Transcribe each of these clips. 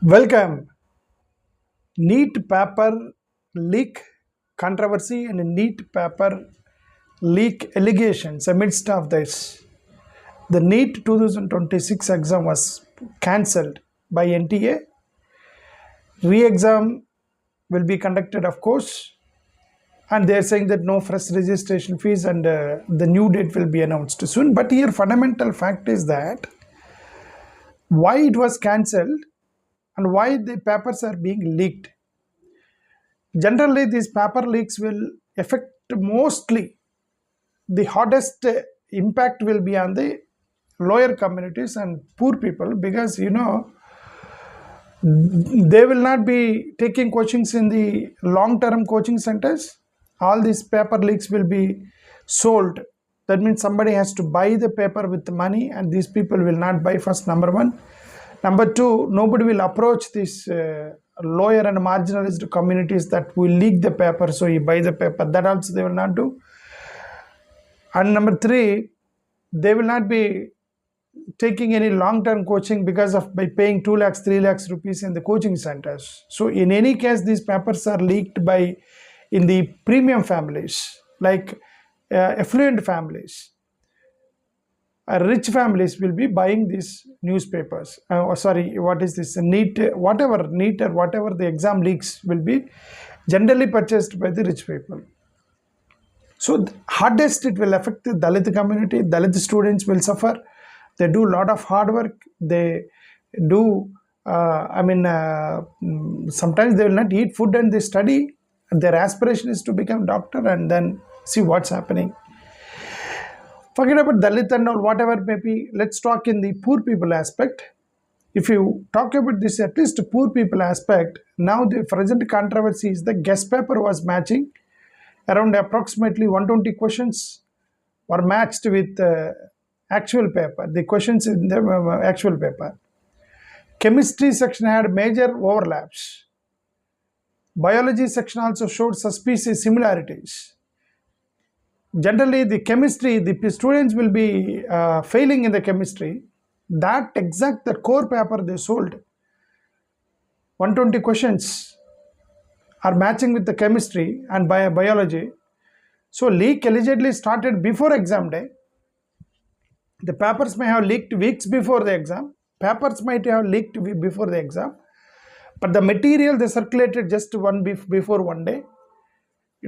Welcome. Neat paper leak controversy and neat paper leak allegations amidst of this. The NEET 2026 exam was cancelled by NTA. Re-exam will be conducted, of course, and they are saying that no fresh registration fees and the new date will be announced soon. But here, fundamental fact is that why it was cancelled and why the papers are being leaked. Generally, these paper leaks will affect mostly the hardest impact will be on the lower communities and poor people, because they will not be taking coachings in the long term coaching centers. All these paper leaks will be sold. That means somebody has to buy the paper with the money, and these people will not buy. First, number one. Number two, nobody will approach these lower and marginalized communities that will leak the paper, so you buy the paper. That also they will not do. And number three, they will not be taking any long-term coaching because of by paying 2 lakhs, 3 lakhs rupees in the coaching centers. So in any case, these papers are leaked by in the premium families, like affluent families. Rich families will be buying these newspapers. What is this? NEET, whatever the exam leaks will be generally purchased by the rich people. So hardest it will affect the Dalit community. Dalit students will suffer. They do a lot of hard work. They do, sometimes they will not eat food and they study. Their aspiration is to become doctor and then see what's happening. Forget about Dalit and all, whatever may be. Let's talk in the poor people aspect. If you talk about this, at least poor people aspect, now the present controversy is the guest paper was matching. Around approximately 120 questions were matched with actual paper, the questions in the actual paper. Chemistry section had major overlaps. Biology section also showed suspicious similarities. Generally, the chemistry, the students will be failing in the chemistry. The core paper they sold, 120 questions are matching with the chemistry and biology. So leak allegedly started before exam day. The papers may have leaked weeks before the exam. Papers might have leaked before the exam. But the material they circulated just before one day.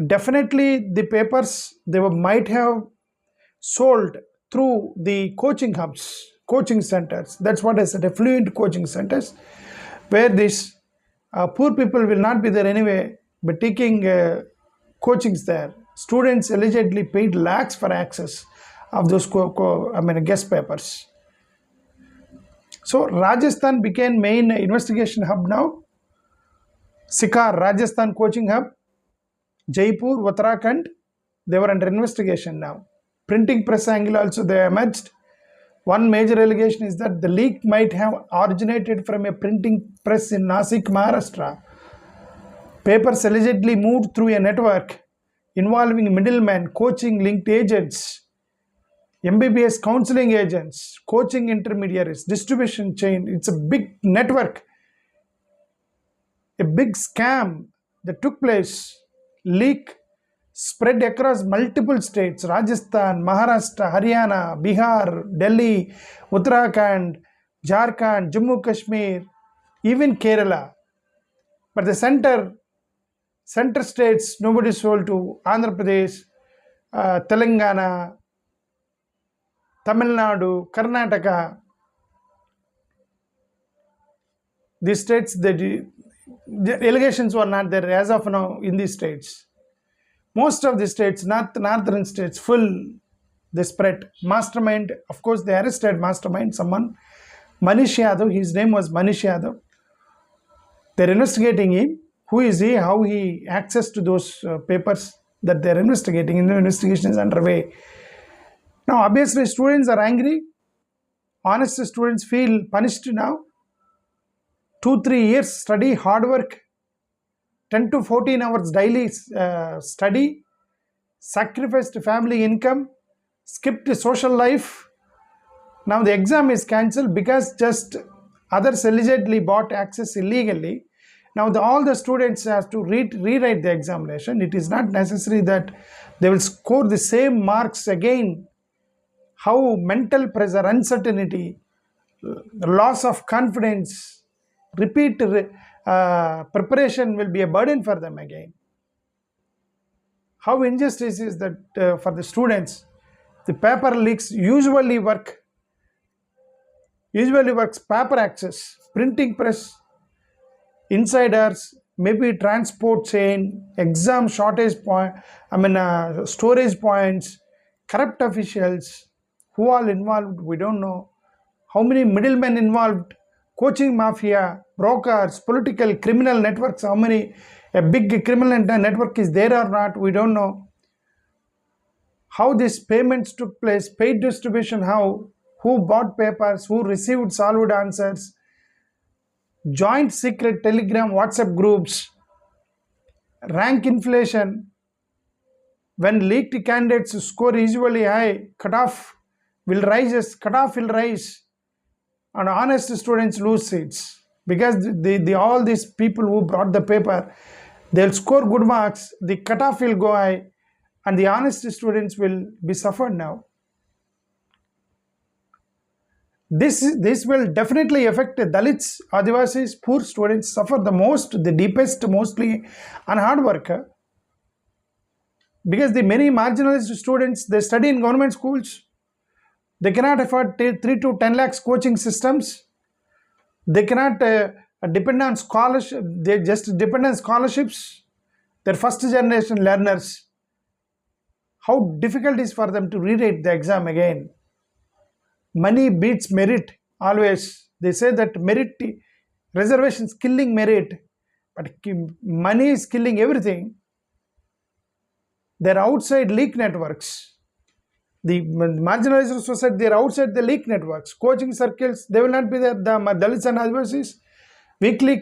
Definitely the papers they might have sold through the coaching hubs, coaching centers. That's what I said, affluent coaching centers, where these poor people will not be there anyway, but taking coachings there. Students allegedly paid lakhs for access of those guest papers. So Rajasthan became main investigation hub now. Sikar, Rajasthan coaching hub. Jaipur, Uttarakhand, they were under investigation now. Printing press angle also they emerged. One major allegation is that the leak might have originated from a printing press in Nasik, Maharashtra. Papers allegedly moved through a network involving middlemen, coaching linked agents, MBBS counseling agents, coaching intermediaries, distribution chain. It's a big network, a big scam that took place. Leak spread across multiple states: Rajasthan, Maharashtra, Haryana, Bihar, Delhi, Uttarakhand, Jharkhand, Jammu Kashmir, even Kerala. But the center states, nobody sold to. Andhra Pradesh, Telangana, Tamil Nadu, Karnataka. These states, the allegations were not there as of now in these states. Most of the states, northern states, full they spread. Mastermind, of course, they arrested mastermind, someone, Manish Yadav, his name was Manish Yadav. They're investigating him. Who is he? How he access to those papers that they're investigating. In the investigation is underway. Now, obviously, students are angry. Honest students feel punished now. 2-3 years study, hard work, 10 to 14 hours daily study, sacrificed family income, skipped social life. Now the exam is cancelled because just Others allegedly bought access illegally. Now all the students have to rewrite the examination. It is not necessary that they will score the same marks again. How mental pressure, uncertainty, loss of confidence, repeat preparation will be a burden for them again. How injustice is that for the students. The paper leaks usually works paper access, printing press, insiders, maybe transport chain, exam shortage point, storage points, corrupt officials, who all involved, we don't know. How many middlemen involved, coaching mafia, brokers, political, criminal networks, how many, a big criminal network is there or not, we don't know. How these payments took place, paid distribution, how, who bought papers, who received solved answers, joint secret telegram, WhatsApp groups, rank inflation. When leaked candidates score usually high, cutoff will rise, and honest students lose seats. Because all these people who brought the paper, they'll score good marks, the cutoff will go high, and the honest students will be suffered now. This will definitely affect the Dalits, Adivasis, poor students suffer the most, the deepest, mostly, and hard worker. Because the many marginalized students, they study in government schools. They cannot afford 3 to 10 lakhs coaching systems. They cannot depend on scholarship. They just depend on scholarships. They're first generation learners. How difficult it is for them to rewrite the exam again. Money beats merit always. They say that merit, reservation is killing merit, but money is killing everything. They're outside leak networks. The marginalized society, they're outside the leak networks. Coaching circles, they will not be there. The Dalits and Adivasis, weekly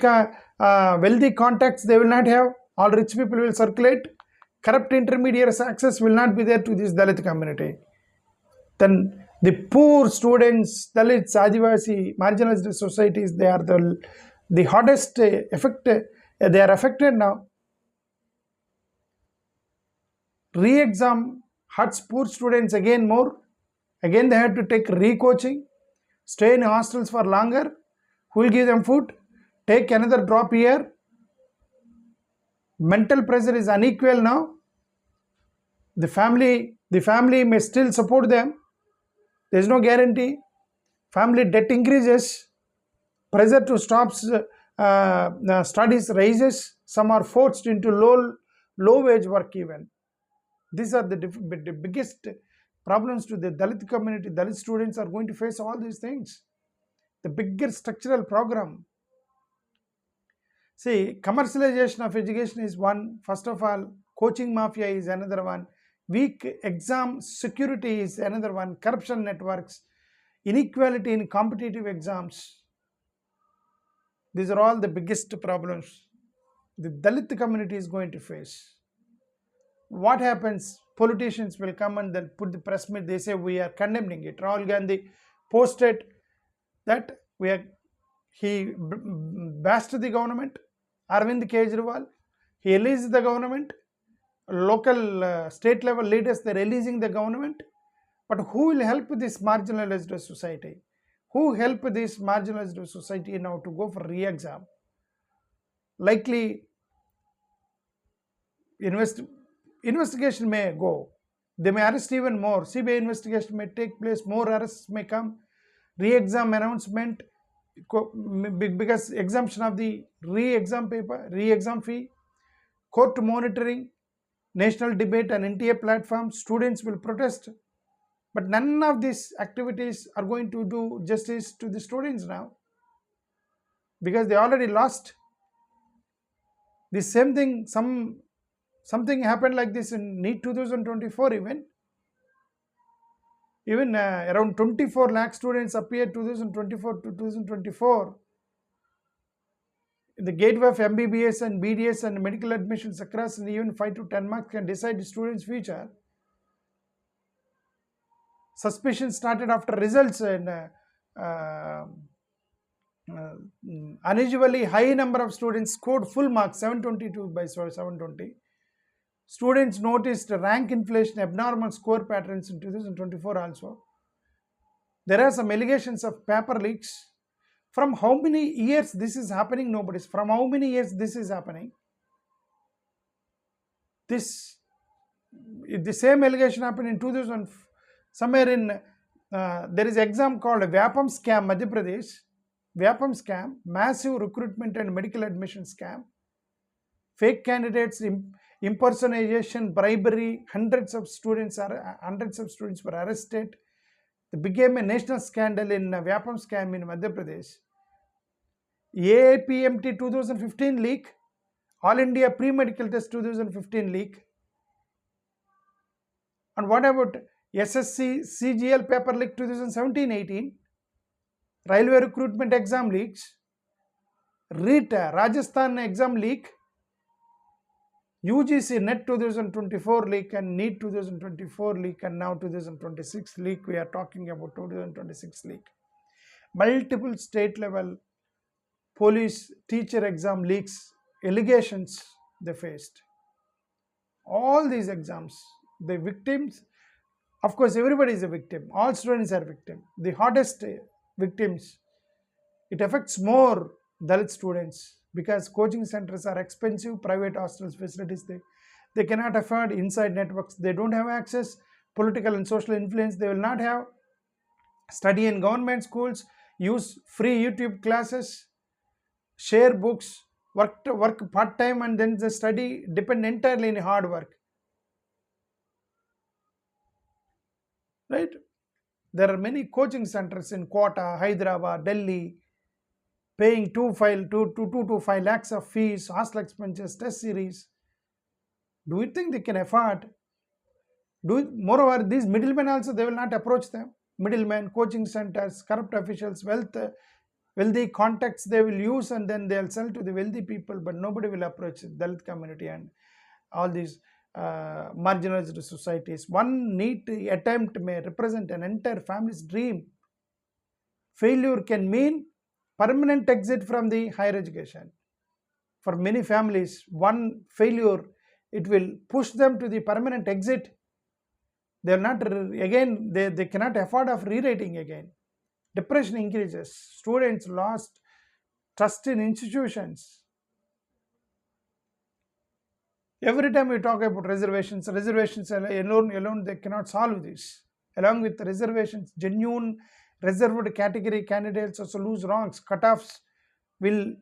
wealthy contacts, they will not have. All rich people will circulate. Corrupt intermediaries access will not be there to this Dalit community. Then the poor students, Dalits, Adivasi, marginalized societies, they are the hardest effect. They are affected now. Re-exam hurts poor students again more. Again they have to take re-coaching, stay in hostels for longer. Who will give them food? Take another drop here. Mental pressure is unequal now. The family may still support them. There is no guarantee. Family debt increases. Pressure to stop studies rises. Some are forced into low wage work even. These are the biggest problems to the Dalit community. Dalit students are going to face all these things. The bigger structural program. See, commercialization of education is one. First of all, coaching mafia is another one. Weak exam security is another one. Corruption networks, inequality in competitive exams. These are all the biggest problems the Dalit community is going to face. What happens? Politicians will come and they'll put the press meet. They say we are condemning it. Rahul Gandhi posted that he bashed the government. Arvind Kejriwal, he released the government. Local state level leaders, they're releasing the government. But who will help this marginalized society? Who help this marginalized society now to go for re-exam? Likely investigation may go. They may arrest even more. CBI investigation may take place. More arrests may come. Re-exam announcement, because exemption of the re-exam paper, re-exam fee, court monitoring, national debate and NTA platform, students will protest. But none of these activities are going to do justice to the students now, because they already lost. The same thing, something happened like this in NEET 2024 even around 24 lakh students appeared 2024 to 2024. The gateway of MBBS and BDS and medical admissions across, and even 5 to 10 marks can decide the student's future. Suspicion started after results in unusually high number of students scored full marks 722 by 720. Students noticed rank inflation abnormal score patterns in 2024 also. There are some allegations of paper leaks. From how many years this is happening? Nobody's. From how many years this is happening? The same allegation happened in 2000, somewhere in, there is exam called Vyapam scam, Madhya Pradesh. Vyapam scam, massive recruitment and medical admission scam, fake candidates, impersonation, bribery, hundreds of students were arrested. It became a national scandal in Vyapam scam in Madhya Pradesh. AIPMT 2015 leak, All India Pre-Medical Test 2015 leak. And what about SSC CGL paper leak 2017-18, railway recruitment exam leaks, REET Rajasthan exam leak, UGC NET 2024 leak and NEET 2024 leak, and now 2026 leak. We are talking about 2026 leak. Multiple state level police teacher exam leaks, allegations they faced. All these exams, the victims, of course everybody is a victim, all students are victim. The hottest victims, it affects more Dalit students because coaching centers are expensive, private hostels facilities, they cannot afford inside networks, they don't have access, political and social influence, they will not have, study in government schools, use free YouTube classes, share books, work part-time, and then the study depend entirely on hard work. Right? There are many coaching centers in Quetta, Hyderabad, Delhi, paying 2 to 5 lakhs of fees, hostel expenses, test series. Do you think they can afford? Moreover, these middlemen also, they will not approach them. Middlemen, coaching centers, corrupt officials, wealthy contacts they will use, and then they'll sell to the wealthy people, but nobody will approach the Dalit community and all these marginalized societies. One neat attempt may represent an entire family's dream. Failure can mean permanent exit from the higher education. For many families, one failure, it will push them to the permanent exit. They are not again, they cannot afford of rewriting again. Depression increases. Students lost trust in institutions. Every time we talk about reservations alone they cannot solve this. Along with reservations, genuine reserved category candidates also lose ranks. Cutoffs will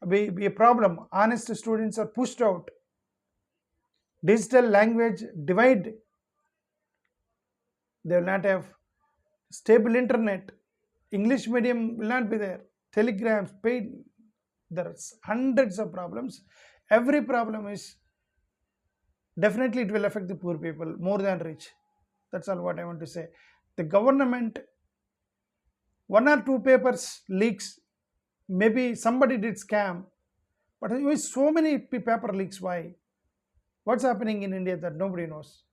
be a problem. Honest students are pushed out. Digital language divide. They will not have stable internet. English medium will not be there. Telegrams, paid. There are hundreds of problems. Every problem is, definitely it will affect the poor people more than rich. That's all what I want to say. The government, 1 or 2 papers leaks, maybe somebody did scam, but so many paper leaks. Why? What's happening in India that nobody knows?